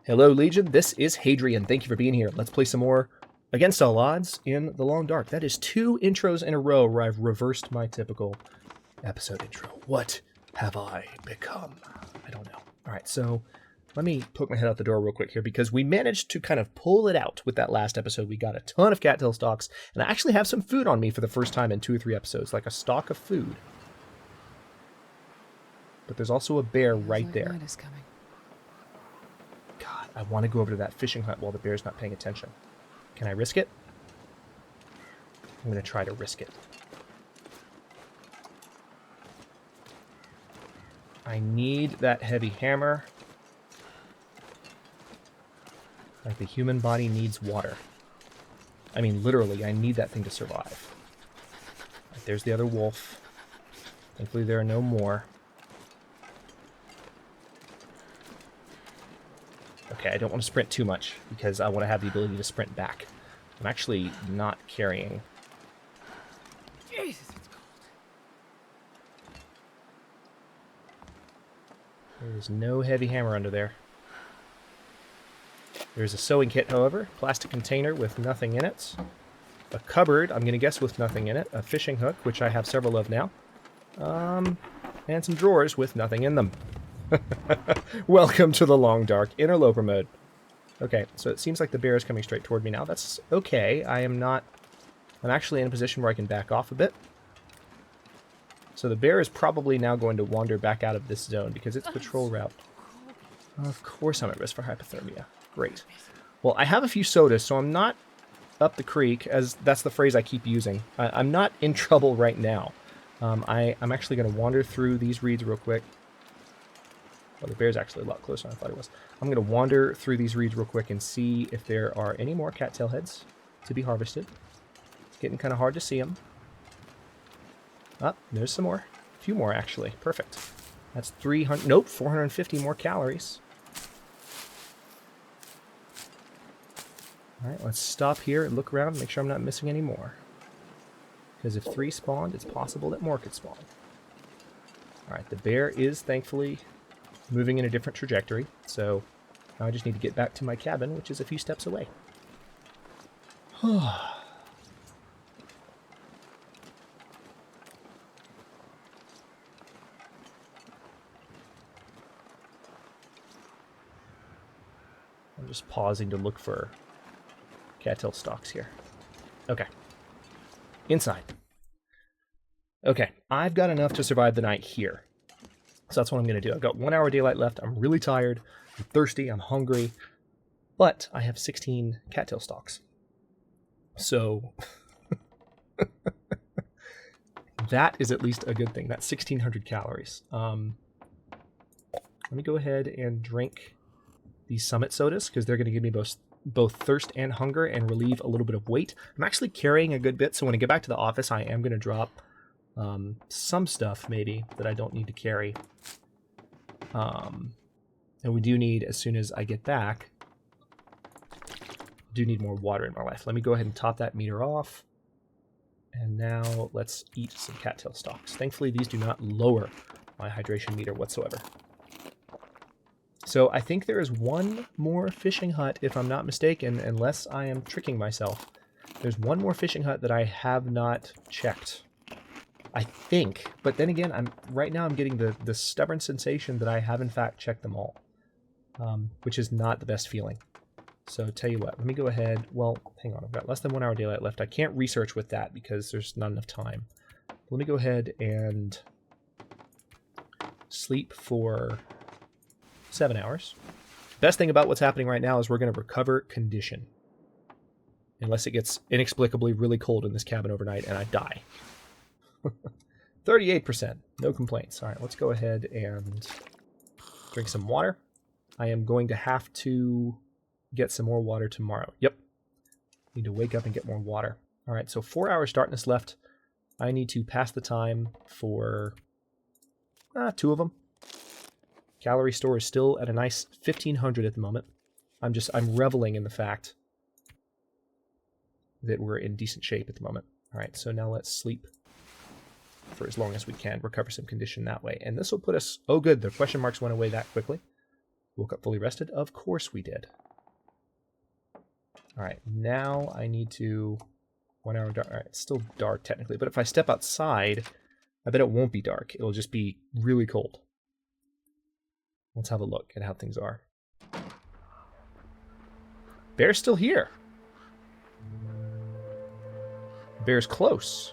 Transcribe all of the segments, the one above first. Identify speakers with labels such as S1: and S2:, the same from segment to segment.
S1: Hello, Legion. This is Hadrian. Thank you for being here. Let's play some more Against All Odds in the Long Dark. That is 2 intros in a row where I've reversed my typical episode intro. What have I become? I don't know. All right, so let me poke my head out the door real quick here because we managed to kind of pull it out with that last episode. We got a ton of cattail stalks, and I actually have some food on me for the first time in 2 or 3 episodes, like a stalk of food. But there's also a bear right there.
S2: Night is coming.
S1: God, I want to go over to that fishing hut while the bear's not paying attention. Can I risk it? I'm going to try to risk it. I need that heavy hammer. Like the human body needs water. I mean, literally, I need that thing to survive. Right, there's the other wolf. Thankfully, there are no more. Okay, I don't want to sprint too much because I want to have the ability to sprint back. I'm actually not carrying.
S2: Jesus, it's cold.
S1: There's no heavy hammer under there. There's a sewing kit, however, plastic container with nothing in it. A cupboard, I'm going to guess with nothing in it. A fishing hook, which I have several of now. And some drawers with nothing in them. Welcome to the Long Dark Interloper mode. Okay, so it seems like the bear is coming straight toward me now. That's okay. I'm actually in a position where I can back off a bit. So the bear is probably now going to wander back out of this zone because it's patrol route. Of course I'm at risk for hypothermia. Great. Well, I have a few sodas, so I'm not up the creek, as that's the phrase I keep using. I'm not in trouble right now. I'm actually going to wander through these reeds real quick. Well, the bear's actually a lot closer than I thought it was. I'm going to wander through these reeds real quick and see if there are any more cattail heads to be harvested. It's getting kind of hard to see them. Ah, there's some more. A few more, actually. Perfect. That's 300... Nope, 450 more calories. All right, let's stop here and look around and make sure I'm not missing any more. Because if 3 spawned, it's possible that more could spawn. All right, the bear is thankfully moving in a different trajectory, so now I just need to get back to my cabin, which is a few steps away. I'm just pausing to look for cattail stalks here. Okay. Inside. Okay, I've got enough to survive the night here. So that's what I'm going to do. I've got 1 hour daylight left. I'm really tired. I'm thirsty. I'm hungry. But I have 16 cattail stalks. So that is at least a good thing. That's 1,600 calories. Let me go ahead and drink these summit sodas because they're going to give me both thirst and hunger and relieve a little bit of weight. I'm actually carrying a good bit, so when I get back to the office, I am going to drop some stuff maybe that I don't need to carry. And we do need, as soon as I get back, do need more water in my life. Let me go ahead and top that meter off. And now let's eat some cattail stalks. Thankfully, these do not lower my hydration meter whatsoever. So I think there is one more fishing hut, if I'm not mistaken, unless I am tricking myself. There's one more fishing hut that I have not checked. I think, but then again, right now I'm getting the stubborn sensation that I have in fact checked them all, which is not the best feeling. So tell you what, let me go ahead. Well, hang on, I've got less than 1 hour daylight left. I can't research with that because there's not enough time. Let me go ahead and sleep for 7 hours. Best thing about what's happening right now is we're going to recover condition. Unless it gets inexplicably really cold in this cabin overnight and I die. 38%. No complaints. All right, let's go ahead and drink some water. I am going to have to get some more water tomorrow. Yep. Need to wake up and get more water. All right, so 4 hours darkness left. I need to pass the time for 2 of them. Calorie store is still at a nice 1,500 at the moment. I'm reveling in the fact that we're in decent shape at the moment. All right, so now let's sleep for as long as we can, recover some condition that way. And this will put us... Oh, good, the question marks went away that quickly. Woke up fully rested? Of course we did. Alright, now I need to... 1 hour dark. Alright, it's still dark technically, but if I step outside, I bet it won't be dark. It'll just be really cold. Let's have a look at how things are. Bear's still here. Bear's close.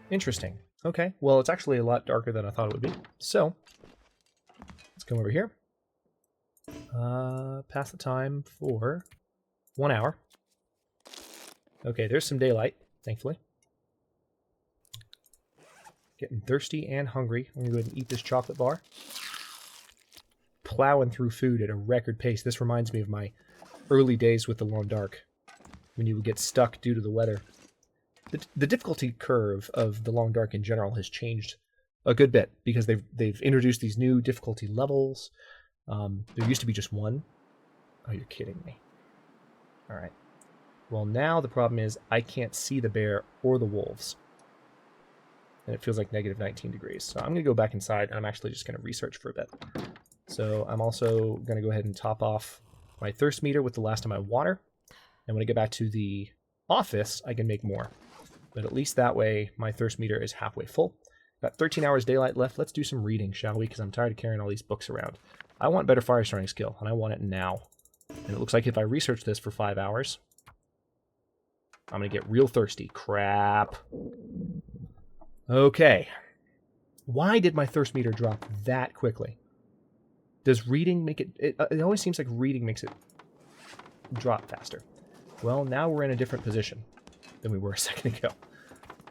S1: Interesting. Okay, well, it's actually a lot darker than I thought it would be. So, let's come over here. Pass the time for 1 hour. Okay, there's some daylight, thankfully. Getting thirsty and hungry. I'm going to go ahead and eat this chocolate bar. Plowing through food at a record pace. This reminds me of my early days with the Long Dark, when you would get stuck due to the weather. The difficulty curve of the Long Dark in general has changed a good bit, because they've introduced these new difficulty levels. There used to be just one. Oh, you're kidding me. Alright. Well, now the problem is I can't see the bear or the wolves. And it feels like negative 19 degrees. So I'm going to go back inside, and I'm actually just going to research for a bit. So I'm also going to go ahead and top off my thirst meter with the last of my water. And when I get back to the office, I can make more. But at least that way, my thirst meter is halfway full. Got 13 hours daylight left. Let's do some reading, shall we? Because I'm tired of carrying all these books around. I want better fire starting skill, and I want it now. And it looks like if I research this for 5 hours, I'm going to get real thirsty. Crap. Okay. Why did my thirst meter drop that quickly? Does reading make it... It always seems like reading makes it drop faster. Well, now we're in a different position than we were a second ago.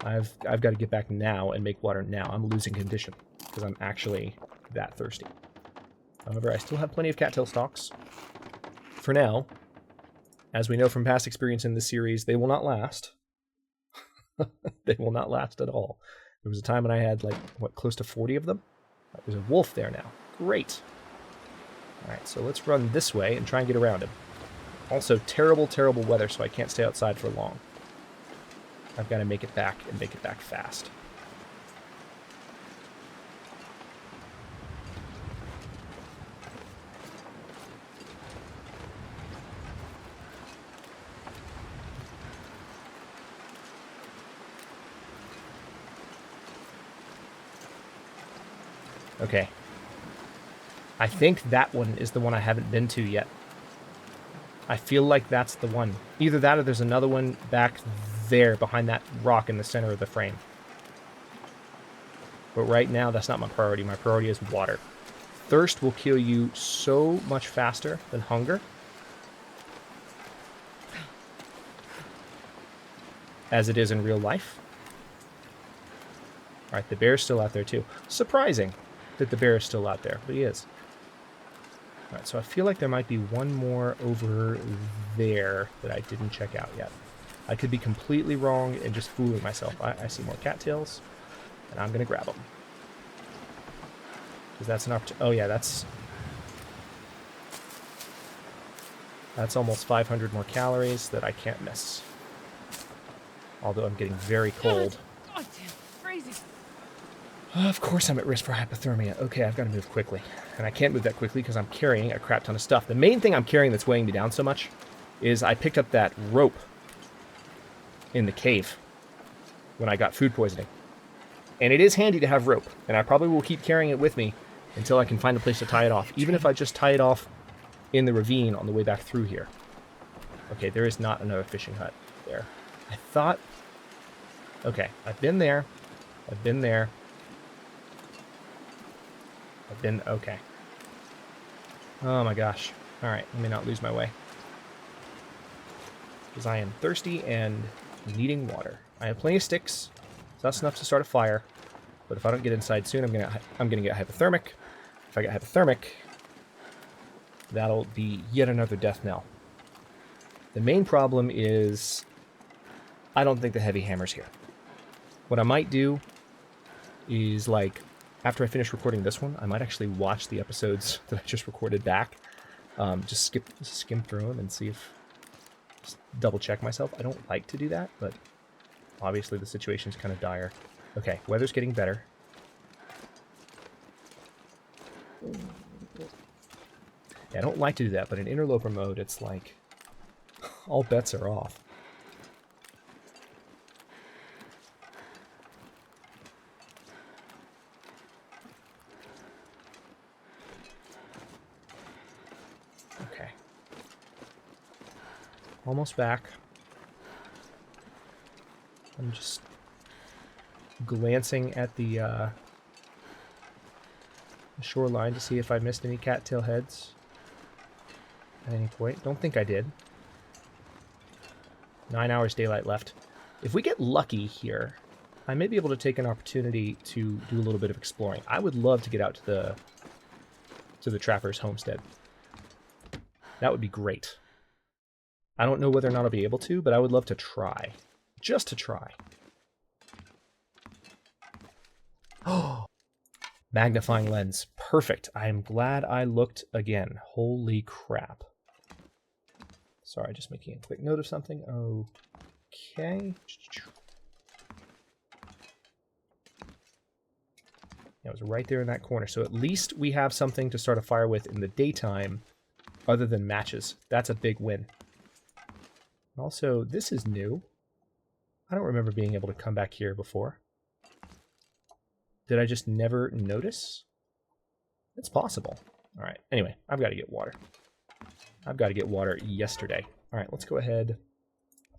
S1: I've got to get back now and make water now. I'm losing condition because I'm actually that thirsty. However, I still have plenty of cattail stalks. For now, as we know from past experience in this series, they will not last. They will not last at all. There was a time when I had, like, what, close to 40 of them? There's a wolf there now. Great. Alright, so let's run this way and try and get around him. Also, terrible, terrible weather, so I can't stay outside for long. I've got to make it back, and make it back fast. Okay. I think that one is the one I haven't been to yet. I feel like that's the one. Either that or there's another one back there behind that rock in the center of the frame. But right now, that's not my priority. My priority is water. Thirst will kill you so much faster than hunger. As it is in real life. Alright, the bear's still out there too. Surprising that the bear is still out there, but he is. Alright, so I feel like there might be one more over there that I didn't check out yet. I could be completely wrong and just fooling myself. I see more cattails, and I'm going to grab them. Because that's an opportunity. Oh yeah, that's almost 500 more calories that I can't miss. Although I'm getting very cold.
S2: God damn, crazy.
S1: Of course I'm at risk for hypothermia. Okay, I've got to move quickly. And I can't move that quickly because I'm carrying a crap ton of stuff. The main thing I'm carrying that's weighing me down so much is I picked up that rope in the cave when I got food poisoning. And it is handy to have rope. And I probably will keep carrying it with me until I can find a place to tie it off. Even if I just tie it off in the ravine on the way back through here. Okay, there is not another fishing hut there. I thought... Okay, I've been there. I've been there. I've been... Okay. Oh my gosh. Alright, let me not lose my way. Because I am thirsty and needing water. I have plenty of sticks, so that's enough to start a fire. But if I don't get inside soon, I'm gonna get hypothermic. If I get hypothermic, that'll be yet another death knell. The main problem is I don't think the heavy hammer's here. What I might do is, like, after I finish recording this one, I might actually watch the episodes that I just recorded back. Just skim through them and see if... Just double check myself. I don't like to do that, but obviously the situation's kind of dire. Okay, weather's getting better. Yeah, I don't like to do that, but in interloper mode, it's like all bets are off. Okay. Almost back. I'm just glancing at the shoreline to see if I missed any cattail heads at any point. Don't think I did. 9 hours daylight left. If we get lucky here, I may be able to take an opportunity to do a little bit of exploring. I would love to get out to the trapper's homestead. That would be great. I don't know whether or not I'll be able to, but I would love to try. Just to try. Oh! Magnifying lens. Perfect. I am glad I looked again. Holy crap. Sorry, just making a quick note of something. Okay. It was right there in that corner. So at least we have something to start a fire with in the daytime other than matches. That's a big win. Also, this is new. I don't remember being able to come back here before. Did I just never notice? It's possible. All right. Anyway, I've got to get water. I've got to get water yesterday. All right, let's go ahead.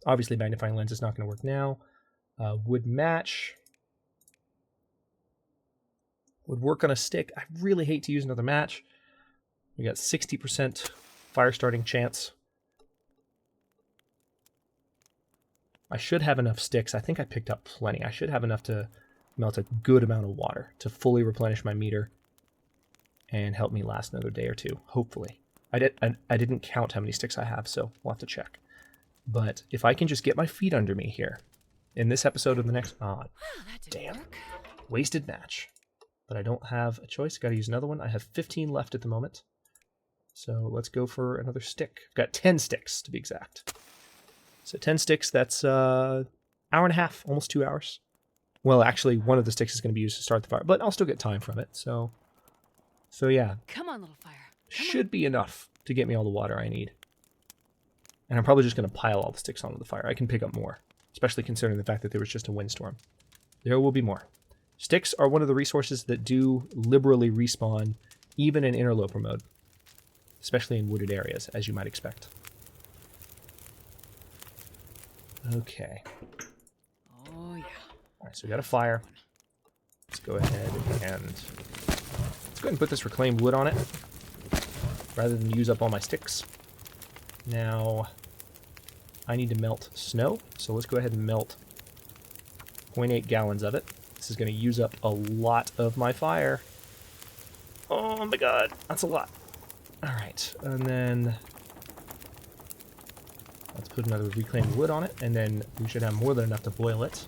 S1: Obviously, magnifying lens is not going to work now. Would match. Would work on a stick. I really hate to use another match. We got 60% fire starting chance. I should have enough sticks. I think I picked up plenty. I should have enough to melt a good amount of water to fully replenish my meter and help me last another day or two, hopefully. I didn't count how many sticks I have, so we'll have to check. But if I can just get my feet under me here in this episode of the next... Ah, damn. Wasted match. But I don't have a choice. Got to use another one. I have 15 left at the moment. So let's go for another stick. I've got 10 sticks, to be exact. So 10 sticks, that's hour and a half, almost 2 hours. Well, actually, one of the sticks is going to be used to start the fire, but I'll still get time from it. So yeah.
S2: Come on, little fire.
S1: Should be enough to get me all the water I need. And I'm probably just going to pile all the sticks onto the fire. I can pick up more, especially considering the fact that there was just a windstorm. There will be more. Sticks are one of the resources that do liberally respawn, even in interloper mode, especially in wooded areas, as you might expect. Okay.
S2: Oh, yeah.
S1: All right, so we got a fire. Let's go ahead and put this reclaimed wood on it, rather than use up all my sticks. Now, I need to melt snow, so let's go ahead and melt 0.8 gallons of it. This is going to use up a lot of my fire. Oh my god, that's a lot. All right, and then let's put another reclaimed wood on it, and then we should have more than enough to boil it.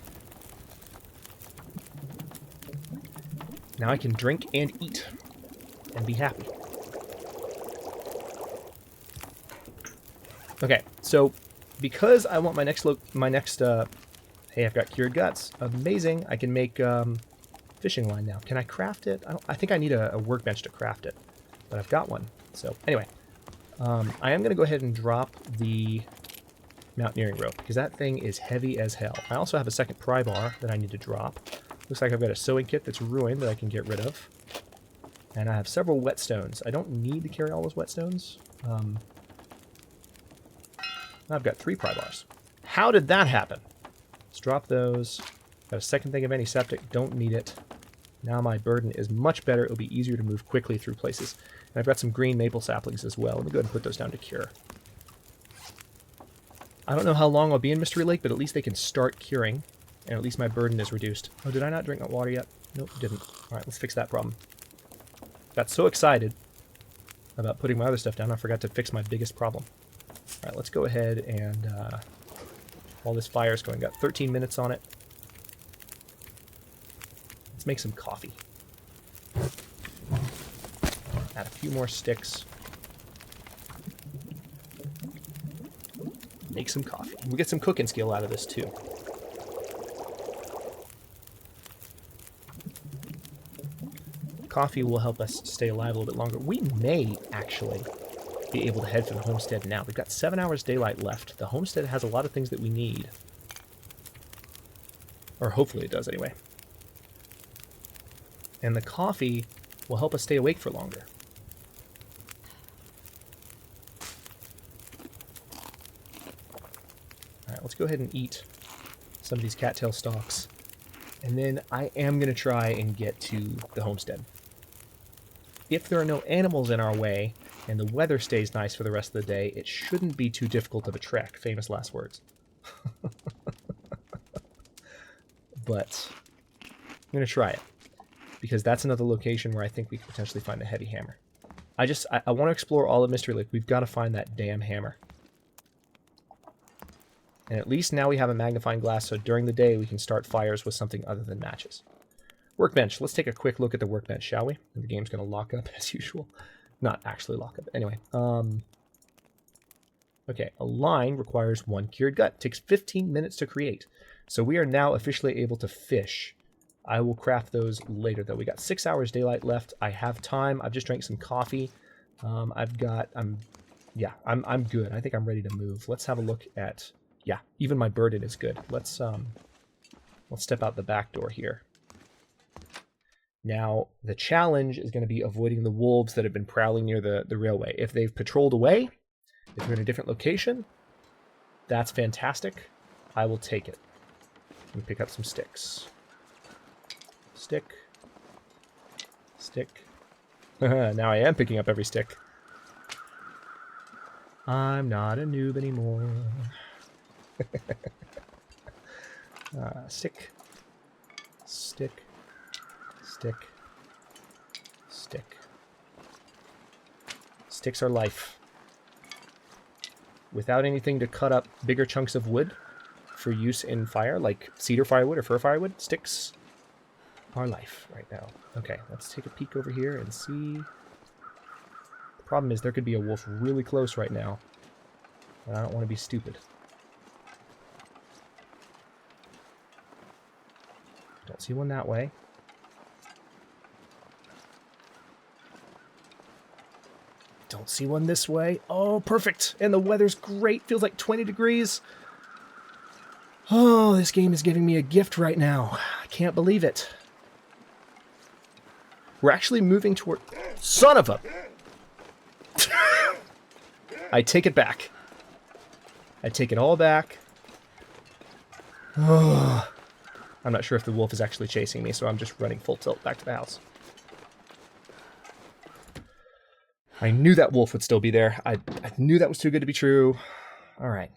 S1: Now I can drink and eat and be happy. Okay, so because I want my next hey, I've got cured guts. Amazing. I can make fishing line now. Can I craft it? I think I need a workbench to craft it, but I've got one. So anyway, I am going to go ahead and drop the mountaineering rope because that thing is heavy as hell. I also have a second pry bar that I need to drop. Looks like I've got a sewing kit that's ruined that I can get rid of. And I have several whetstones. I don't need to carry all those whetstones. I've got 3 pry bars. How did that happen? Let's drop those. Got a second thing of antiseptic. Don't need it. Now my burden is much better. It'll be easier to move quickly through places. And I've got some green maple saplings as well. Let me go ahead and put those down to cure. I don't know how long I'll be in Mystery Lake, but at least they can start curing. And at least my burden is reduced. Oh, did I not drink that water yet? Nope, didn't. Alright, let's fix that problem. Got so excited about putting my other stuff down, I forgot to fix my biggest problem. Alright, let's go ahead and, while this fire is going, got 13 minutes on it. Let's make some coffee. Add a few more sticks. Make some coffee. We'll get some cooking skill out of this, too. Coffee will help us stay alive a little bit longer. We may, actually, be able to head for the homestead now. We've got 7 hours daylight left. The homestead has a lot of things that we need. Or hopefully it does anyway. And the coffee will help us stay awake for longer. Alright, let's go ahead and eat some of these cattail stalks. And then I am going to try and get to the homestead. If there are no animals in our way, and the weather stays nice for the rest of the day, it shouldn't be too difficult of a trek. Famous last words. But I'm going to try it. Because that's another location where I think we could potentially find a heavy hammer. I want to explore all of Mystery Lake. We've got to find that damn hammer. And at least now we have a magnifying glass, so during the day we can start fires with something other than matches. Workbench. Let's take a quick look at the workbench, shall we? The game's going to lock up as usual. Not actually lock up. Anyway. Okay, a line requires 1 cured gut. It takes 15 minutes to create. So we are now officially able to fish. I will craft those later, though. We got 6 hours daylight left. I have time. I've just drank some coffee. I'm good. I think I'm ready to move. Let's have a look at... Yeah, even my burden is good. Let's step out the back door here. Now, the challenge is going to be avoiding the wolves that have been prowling near the railway. If they've patrolled away, if they're in a different location, that's fantastic. I will take it. Let me pick up some sticks. Stick. Stick. Now I am picking up every stick. I'm not a noob anymore. Stick. Stick. Stick. Stick. Sticks are life. Without anything to cut up bigger chunks of wood for use in fire, like cedar firewood or fir firewood, sticks are life right now. Okay, let's take a peek over here and see. The problem is there could be a wolf really close right now, and I don't want to be stupid. Don't see one that way. Don't see one this way. Oh, perfect. And the weather's great. Feels like 20 degrees. Oh, this game is giving me a gift right now. I can't believe it. We're actually moving toward... Son of a... I take it back. I take it all back. Oh. I'm not sure if the wolf is actually chasing me, so I'm just running full tilt back to the house. I knew that wolf would still be there. I knew that was too good to be true. All right.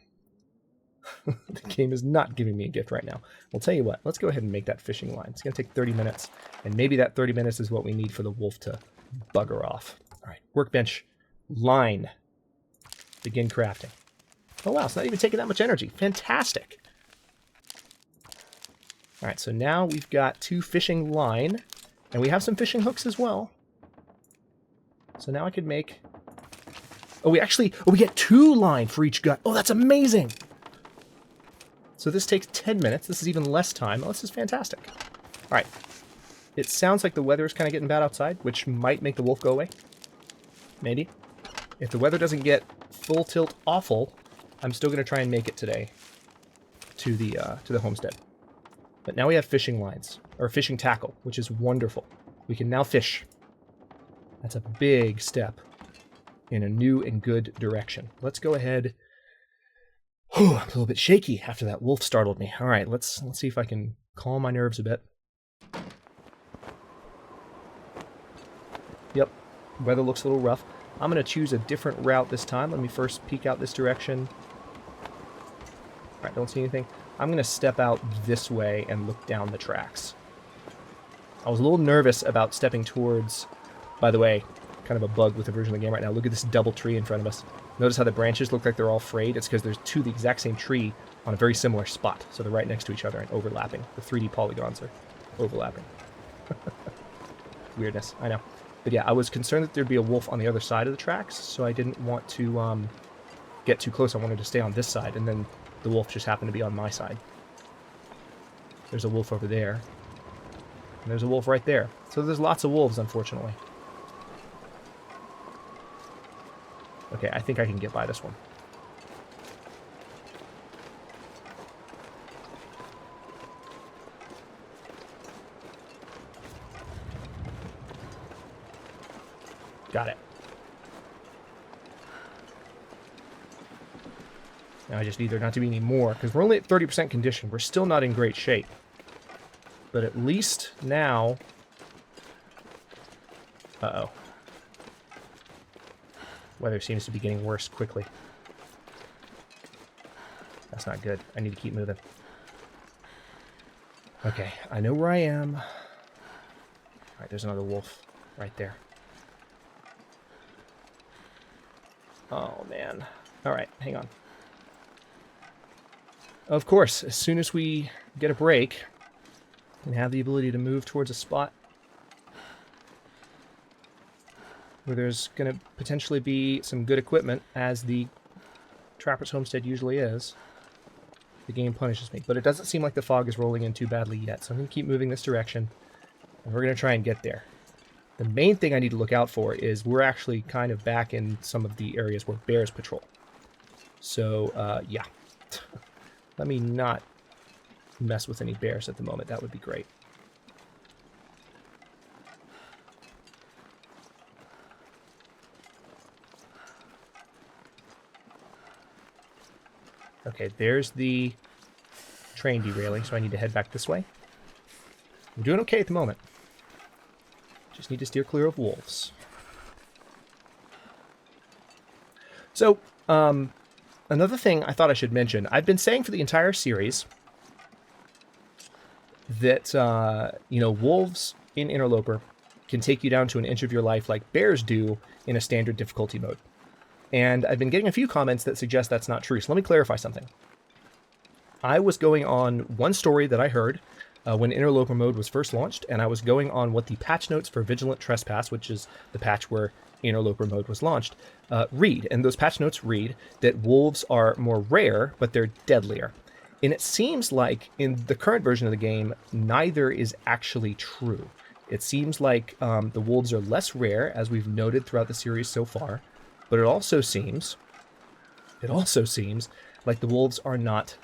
S1: The game is not giving me a gift right now. I'll tell you what. Let's go ahead and make that fishing line. It's going to take 30 minutes, and maybe that 30 minutes is what we need for the wolf to bugger off. All right. Workbench. Line. Begin crafting. Oh, wow. It's not even taking that much energy. Fantastic. All right. So now we've got 2 fishing line, and we have some fishing hooks as well. So now I could make... Oh, we get 2 line for each gut. Oh, that's amazing. So this takes 10 minutes. This is even less time. Oh, this is fantastic. All right. It sounds like the weather is kind of getting bad outside, which might make the wolf go away. Maybe. If the weather doesn't get full tilt awful, I'm still going to try and make it today to the homestead. But now we have fishing lines, or fishing tackle, which is wonderful. We can now fish. That's a big step in a new and good direction. Let's go ahead. I'm a little bit shaky after that wolf startled me. All right, let's see if I can calm my nerves a bit. Yep, weather looks a little rough. I'm going to choose a different route this time. Let me first peek out this direction. All right, don't see anything. I'm going to step out this way and look down the tracks. I was a little nervous about stepping towards... By the way, kind of a bug with the version of the game right now. Look at this double tree in front of us. Notice how the branches look like they're all frayed? It's because there's 2 of the exact same tree on a very similar spot. So they're right next to each other and overlapping. The 3D polygons are overlapping. Weirdness, I know. But yeah, I was concerned that there'd be a wolf on the other side of the tracks, so I didn't want to get too close. I wanted to stay on this side, and then the wolf just happened to be on my side. There's a wolf over there. And there's a wolf right there. So there's lots of wolves, unfortunately. Okay, I think I can get by this one. Got it. Now I just need there not to be any more, because we're only at 30% condition. We're still not in great shape. But at least now... Uh-oh. Weather seems to be getting worse quickly. That's not good. I need to keep moving. Okay, I know where I am. Alright, there's another wolf right there. Oh, man. Alright, hang on. Of course, as soon as we get a break and have the ability to move towards a spot where there's going to potentially be some good equipment, as the Trapper's Homestead usually is, the game punishes me. But it doesn't seem like the fog is rolling in too badly yet, so I'm going to keep moving this direction, and we're going to try and get there. The main thing I need to look out for is we're actually kind of back in some of the areas where bears patrol. So, yeah. Let me not mess with any bears at the moment. That would be great. Okay, there's the train derailing, so I need to head back this way. We're doing okay at the moment. Just need to steer clear of wolves. So, another thing I thought I should mention. I've been saying for the entire series that, you know, wolves in Interloper can take you down to an inch of your life like bears do in a standard difficulty mode. And I've been getting a few comments that suggest that's not true. So let me clarify something. I was going on one story that I heard when Interloper mode was first launched, and I was going on what the patch notes for Vigilant Trespass, which is the patch where Interloper mode was launched, read. And those patch notes read that wolves are more rare, but they're deadlier. And it seems like in the current version of the game, neither is actually true. It seems like the wolves are less rare, as we've noted throughout the series so far, but it also seems like the wolves are not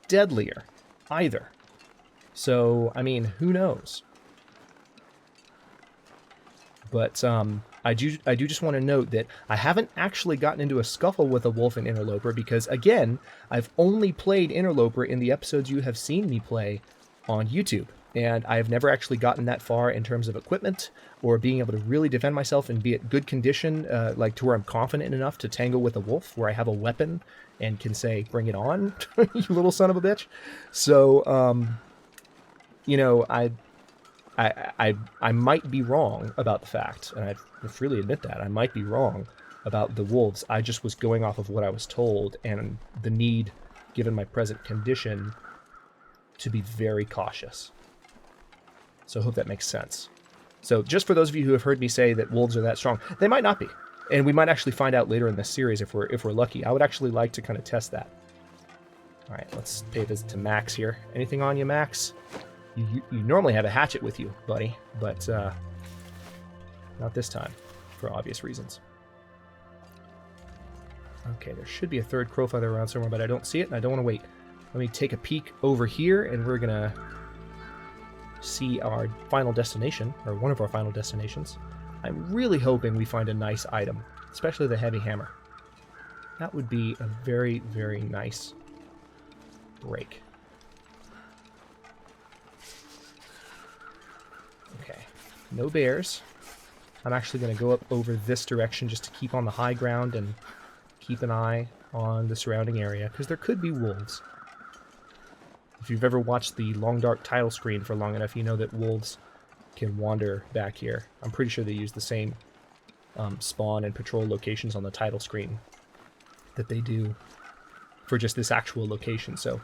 S1: deadlier either. So, I mean, who knows? But I do just want to note that I haven't actually gotten into a scuffle with a wolf in Interloper because, again, I've only played Interloper in the episodes you have seen me play on YouTube. And I've never actually gotten that far in terms of equipment or being able to really defend myself and be at good condition, like to where I'm confident enough to tangle with a wolf, where I have a weapon and can say, "Bring it on, you little son of a bitch." So, you know, I might be wrong about the fact, and I freely admit that I might be wrong about the wolves. I just was going off of what I was told and the need, given my present condition, to be very cautious. So I hope that makes sense. So just for those of you who have heard me say that wolves are that strong, they might not be. And we might actually find out later in this series if we're lucky. I would actually like to kind of test that. All right, let's pay a visit to Max here. Anything on you, Max? You normally have a hatchet with you, buddy, but not this time, for obvious reasons. Okay, there should be a third crow feather around somewhere, but I don't see it, and I don't want to wait. Let me take a peek over here, and we're going to see our final destination, or one of our final destinations. I'm really hoping we find a nice item, especially the heavy hammer. That would be a very, very nice break. Okay, no bears. I'm actually going to go up over this direction just to keep on the high ground and keep an eye on the surrounding area, because there could be wolves. If you've ever watched the long dark title screen for long enough, you know that wolves can wander back here. I'm pretty sure they use the same spawn and patrol locations on the title screen that they do for just this actual location. So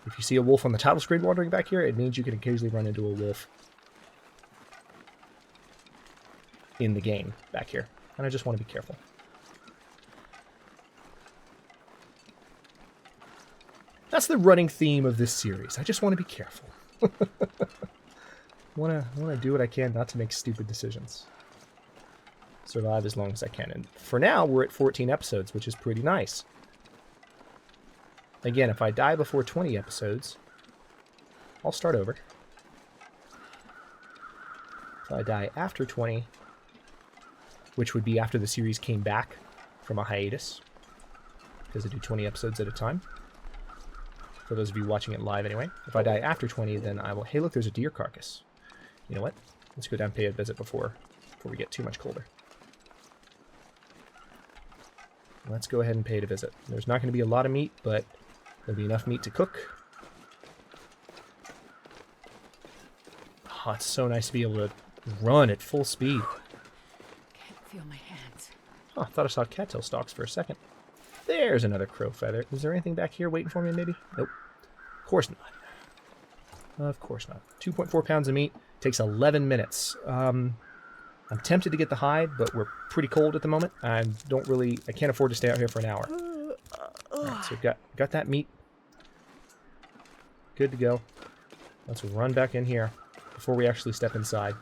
S1: if you see a wolf on the title screen wandering back here, it means you can occasionally run into a wolf in the game back here. And I just want to be careful. That's the running theme of this series. I just want to be careful. want to do what I can not to make stupid decisions. survive as long as I can. And for now, we're at 14 episodes, which is pretty nice. Again, if I die before 20 episodes, I'll start over. If I die after 20, which would be after the series came back from a hiatus, because I do 20 episodes at a time. For those of you watching it live anyway. If I die after 20, then I will... Hey, look, there's a deer carcass. You know what? Let's go down and pay a visit before we get too much colder. Let's go ahead and pay it a visit. There's not going to be a lot of meat, but there'll be enough meat to cook. Oh, it's so nice to be able to run at full speed.
S2: Can't feel my hands.
S1: Oh, I thought I saw cattail stalks for a second. There's another crow feather. Is there anything back here waiting for me, maybe? Nope. Of course not. Of course not. 2.4 pounds of meat. Takes 11 minutes. I'm tempted to get the hide, but we're pretty cold at the moment. I can't afford to stay out here for an hour. Alright, so got that meat. Good to go. Let's run back in here before we actually step inside.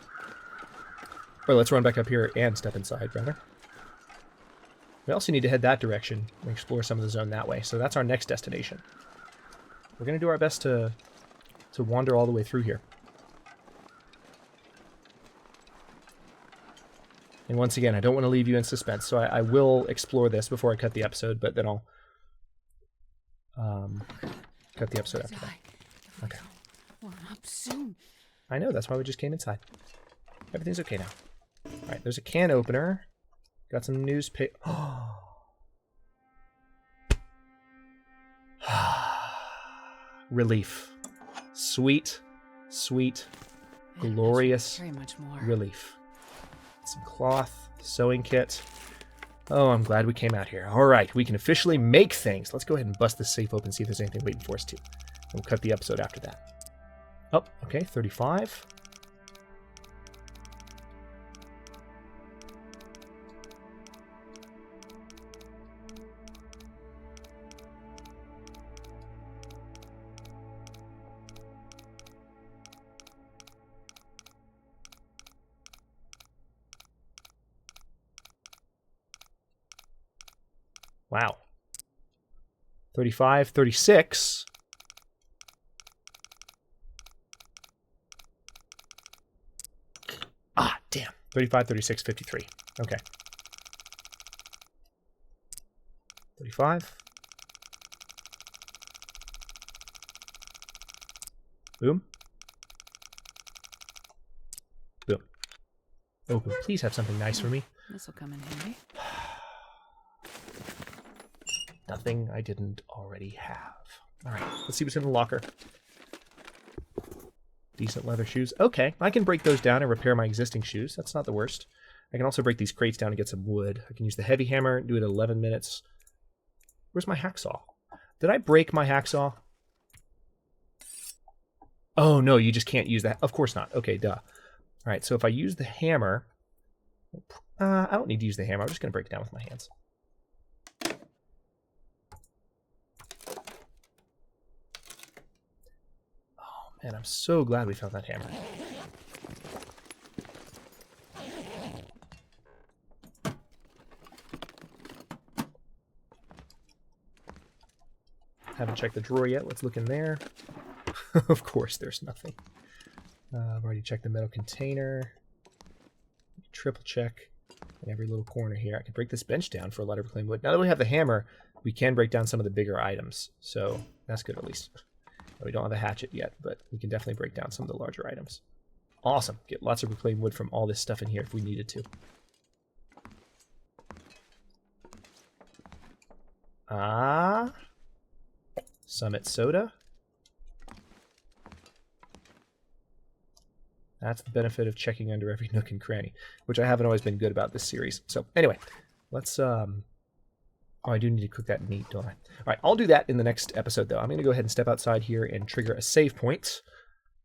S1: Or let's run back up here and step inside, rather. We also need to head that direction and explore some of the zone that way. So that's our next destination. We're going to do our best to wander all the way through here. And once again, I don't want to leave you in suspense, so I will explore this before I cut the episode, but then I'll cut the episode after that. Okay.
S2: Warm up soon.
S1: I know, that's why we just came inside. Everything's okay now. Alright, there's a can opener. Got some newspaper. Relief. Sweet, sweet, glorious
S2: Very much more.
S1: relief. Some cloth, sewing kit. Oh, I'm glad we came out here. All right, we can officially make things. Let's go ahead and bust this safe open, see if there's anything waiting for us to. We'll cut the episode after that. Oh, okay, 35. Wow. 35, 36. Ah, damn. 35, 36, 53. Okay. 35. Boom. Boom. Open. Please have something nice for me.
S2: This will come in handy.
S1: Nothing I didn't already have. All right, let's see what's in the locker. Decent leather shoes. Okay, I can break those down and repair my existing shoes. That's not the worst. I can also break these crates down and get some wood. I can use the heavy hammer, do it in 11 minutes. Where's my hacksaw? Did I break my hacksaw? Oh, no, you just can't use that. Of course not. Okay, duh. All right, so if I use the hammer... I don't need to use the hammer. I'm just going to break it down with my hands. Man, I'm so glad we found that hammer. Haven't checked the drawer yet. Let's look in there. Of course, there's nothing. I've already checked the metal container. Triple check in every little corner here. I can break this bench down for a lot of reclaimed wood. Now that we have the hammer, we can break down some of the bigger items. So that's good at least. We don't have a hatchet yet, but we can definitely break down some of the larger items. Awesome. Get lots of reclaimed wood from all this stuff in here if we needed to. Summit soda. That's the benefit of checking under every nook and cranny, which I haven't always been good about this series. So anyway, let's... Oh, I do need to cook that meat, don't I? All right, I'll do that in the next episode, though. I'm going to go ahead and step outside here and trigger a save point.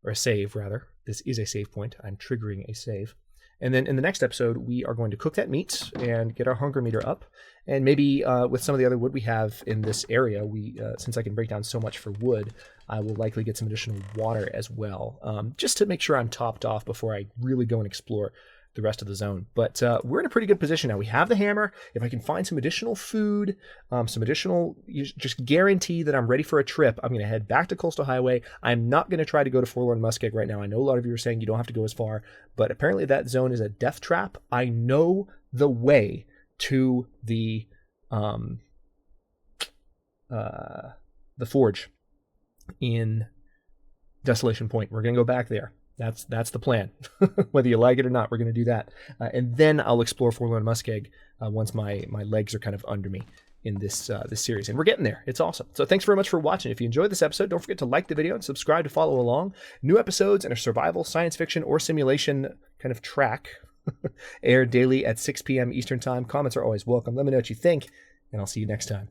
S1: Or a save, rather. This is a save point. I'm triggering a save. And then in the next episode, we are going to cook that meat and get our hunger meter up. And maybe with some of the other wood we have in this area, since I can break down so much for wood, I will likely get some additional water as well. Just to make sure I'm topped off before I really go and explore the rest of the zone. But we're in a pretty good position now. We have the hammer. If I can find some additional food, just guarantee that I'm ready for a trip, I'm going to head back to Coastal Highway. I'm not going to try to go to Forlorn Muskeg right now. I know a lot of you are saying you don't have to go as far, but apparently that zone is a death trap. I know the way to the forge in Desolation Point. We're going to go back there. That's the plan. Whether you like it or not, we're going to do that. And then I'll explore Forlorn Muskeg once my legs are kind of under me in this series. And we're getting there. It's awesome. So thanks very much for watching. If you enjoyed this episode, don't forget to like the video and subscribe to follow along. New episodes in a survival, science fiction, or simulation kind of track air daily at 6 p.m. Eastern Time. Comments are always welcome. Let me know what you think, and I'll see you next time.